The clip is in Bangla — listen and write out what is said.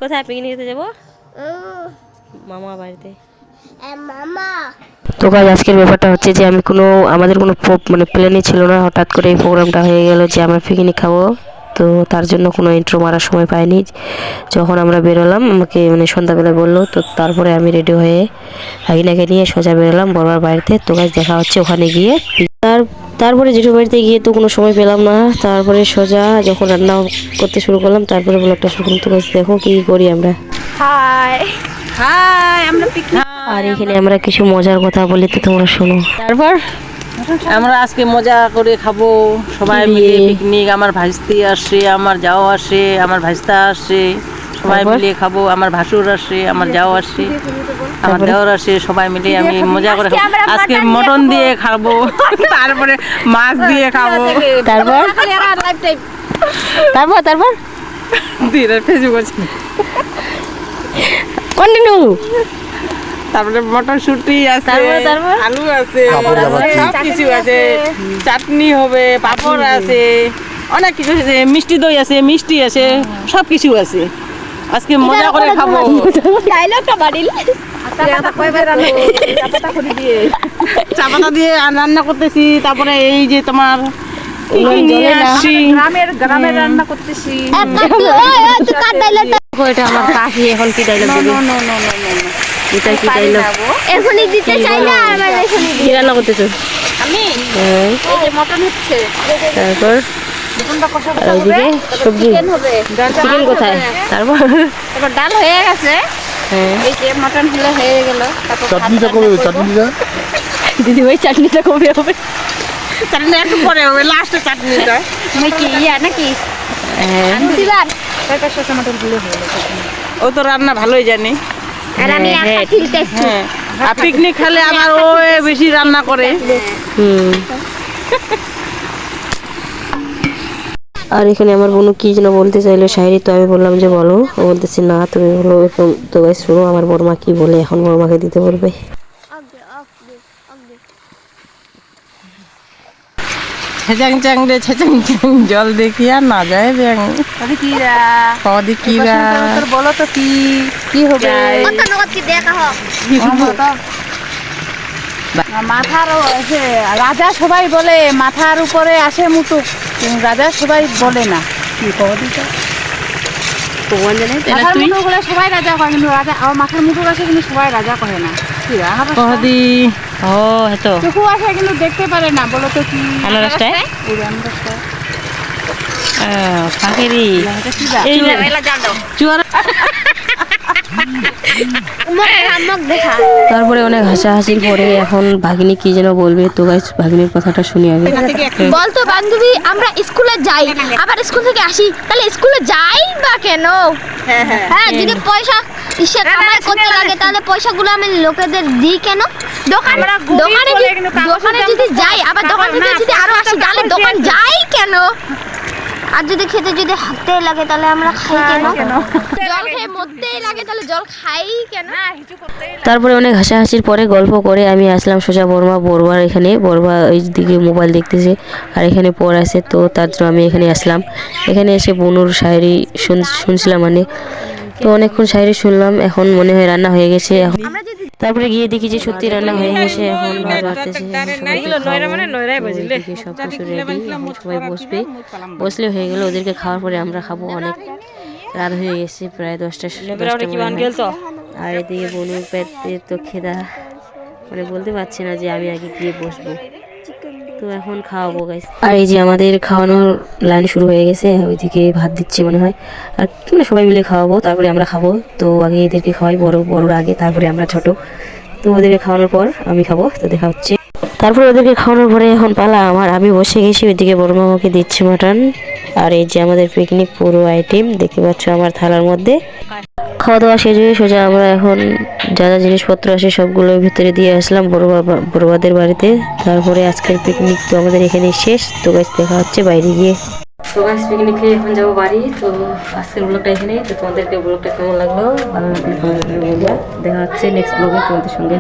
কোথায় পিকনিকে যাবো? মামা বাড়িতে। তো গাইস আজকের ব্যাপারটা হচ্ছে যে আমাদের কোনো মানে প্ল্যানই ছিল না, হঠাৎ করে এই প্রোগ্রামটা হয়ে গেল যে আমরা পিকনিক খাবো। তো তার জন্য কোনো ইন্ট্রো মারার সময় পাইনি। যখন আমরা বেরোলাম আমাকে মানে সন্ধ্যাবেলা বললো, তো তারপরে আমি রেডি হয়ে ভাগিনাকে নিয়ে সোজা বেরোলাম বড়মার বাড়িতে। তো গাইস দেখা হচ্ছে ওখানে গিয়ে। তারপরে জেঠুর বাড়িতে গিয়ে তো কোনো সময় পেলাম না, তারপরে সোজা যখন রান্না করতে শুরু করলাম তারপরে ব্লগটা শুরু করতে। গাইস দেখো কি করি আমরা। হাই হাই, আমরা পিকনিক আর এখানে আমরা কিছু মজার কথা বলি, তো তোমরা শোনো। তারপর আমরা আজকে মজা করে খাবো সবাই মিলে পিকনিক। আমার ভাইস্তি আসে, আমার যাও আসে, আমার ভাইস্তা আসে, সবাই মিলে খাবো। আমার ভাসুর আসে, আমার যাও আসে, আমার দেওর আসে, সবাই মিলে আমি মজা করে খাবো। আজকে মটন দিয়ে খাবো, তারপরে মাছ দিয়ে খাবো, তারপর তারপর তারপর ধীরে ফেসবুক কন্টিনিউ। তারপরে মটরশুঁটি আছে, আলু আছে, সব কিছু আছে, চাটনি হবে, পাপড় আছে, অনেক কিছু আছে, মিষ্টি দই আছে, মিষ্টি আছে, সব কিছু আছে। আজকে মজা করে খাবো। ডায়লগটা বাড়িল। চাপাতা দিয়ে রান্না করতেছি। তারপরে এই যে তোমার গ্রামের রান্না করতেছি। এটা আমার কাকি এখন কি ডায়লগ দিবে? এটা কি ডায়লগ? এখনই দিতে চাই না, আমার এখনই কি রান্না করতেছো? আমি হ্যাঁ, এই যে মটন হচ্ছে, তারপর মটনটা কষা আর ওইদিকে সবজি চিকেন হবে, চিকেন কোথায়? তারপর তারপর ডাল হয়ে গেছে। হ্যাঁ, এই যে মটন হলে হয়ে গেল। তারপর চাটনিটা কবে হবে? চাটনিটা দিদি ভাই চাটনিটা কবে হবে? চাটনি একটু পরে হবে, লাস্টে চাটনিটা। তুমি কি ইয়া নাকি হ্যাঁ, আনছিলাম? ও তো রান্না ভালোই জানে। আর আমি হ্যাঁ, একা খিলতেছি। হ্যাঁ, আর পিকনিক খেলে আমার ও বেশি রান্না করে। হুম। আর এখানে আমার বোনু কি যেন বলতে চাইলো শায়রি, তো আমি বললাম যে বলো। ও বলতেছি না তুমি বলো। তো গাইস শুনো আমার বড়মা কি বলে, এখন বড়মাকে দিতে বলবে। ছেচাং চাং রে ছেচাং চাং, জল দেখি আর না যায় ব্যাং। কদি কিরা বলো তো কি হবে? কত নগদ কি দেখা হোক। মাথার রাজা সবাই বলে মাথার উপরে আসে মুটুক, রাজা সবাই বলে না। কি কদিটা ভগবান জানে। মাথার মুটুক হলে সবাই রাজা কয়, কিন্তু রাজা আর মাথার মুটুক আসে কিন্তু সবাই রাজা কহে না। কি কদি ও হেতো চোখু আসে কিন্তু দেখতে পারে না। বলো তো কি? আনারসটায় ফাঁকেরি এই চুয়ার। তারপরে অনেক হাসাহাসির পরে এখন ভাগিনী কি যেন বলবে। তো গাইস ভাগিনীর কথাটা শুনি আগে। বলতো বান্ধবী, আমরা স্কুলে যাই, আবার স্কুল থেকে আসি, তাহলে স্কুলে যাই বা কেন? হ্যাঁ, যদি পয়সা ইসে কামাই করতে লাগে তাহলে পয়সাগুলো আমি লোকেদের দিই কেন? দোকানে যদি যাই, আবার দোকান থেকে যদি আরো আসি, তাহলে দোকান যাই কেন? আর যদি খেতে যদি হাঁটতে লাগে তাহলে আমরা খাই কেন? জল খেয়ে মরতেই লাগে তাহলে জল খাই কেন? তারপরে অনেক হাসাহাসির পরে গল্প করে আমি আসলাম সোজা বড়বার এখানে। বড়বা ওই দিকে মোবাইল দেখতেছে আর এখানে পড় আছে, তো তার জন্য আমি এখানে আসলাম। এখানে এসে বনুর শায়রি শুনছিলাম মানে। তো অনেকক্ষণ শায়রি শুনলাম, এখন মনে হয় রান্না হয়ে গেছে। এখন তারপরে গিয়ে দেখি যে সত্যি রান্না হয়ে গেছে। এখন ভাত বাড়তেছে, সব কিছু রেডি। এখন সবাই বসলে হয়ে গেল। ওদেরকে খাওয়ার পরে আমরা খাবো। অনেক রাত হয়ে গেছে, প্রায় 10টা। আর এদিকে বনুর পেটে তো খেদা, মানে বলতে পারছি না যে আমি আগে গিয়ে বসবো। তো এখন খাওয়াবো গাইস। আর এই যে আমাদের খাওয়ানোর লাইন শুরু হয়ে গেছে, ওইদিকে ভাত দিচ্ছে মনে হয়। আর মানে সবাই মিলে খাওয়াবো, তারপরে আমরা খাবো। তো আগে এদেরকে খাওয়াই, বড়রা আগে, তারপরে আমরা ছোট। তো ওদেরকে খাওয়ানোর পর আমি খাবো। তো দেখা হচ্ছে। তারপরে ওদেরকে খাওয়ানোর পরে এখন পালা আমার। আমি বসে গেছি, ওইদিকে বড় মামাকে দিচ্ছে মাটন। আর এই যে আমাদের পিকনিক পুরো আইটেম দেখতে পাচ্ছ আমার থালার মধ্যে। খাওয়া দাওয়া শেষ হয়ে সোজা আমরা এখন যা যা জিনিসপত্র আসে সবগুলো ভিতরে দিয়ে আসলাম বড়বাদের বাড়িতে। তারপরে আজকের পিকনিক তো আমাদের এখানে শেষ। তো গাইস দেখা হচ্ছে বাইরে গিয়ে। তো গাইস পিকনিক খেয়ে এখন যাবো বাড়ি। তো আজকের ব্লগটা এখানে। তো তোমাদেরকে ব্লগটা কেমন লাগলো, ভালো লাগলে কমেন্ট করে বলবা। দেখা হচ্ছে নেক্সট ব্লগে তোমাদের সঙ্গে।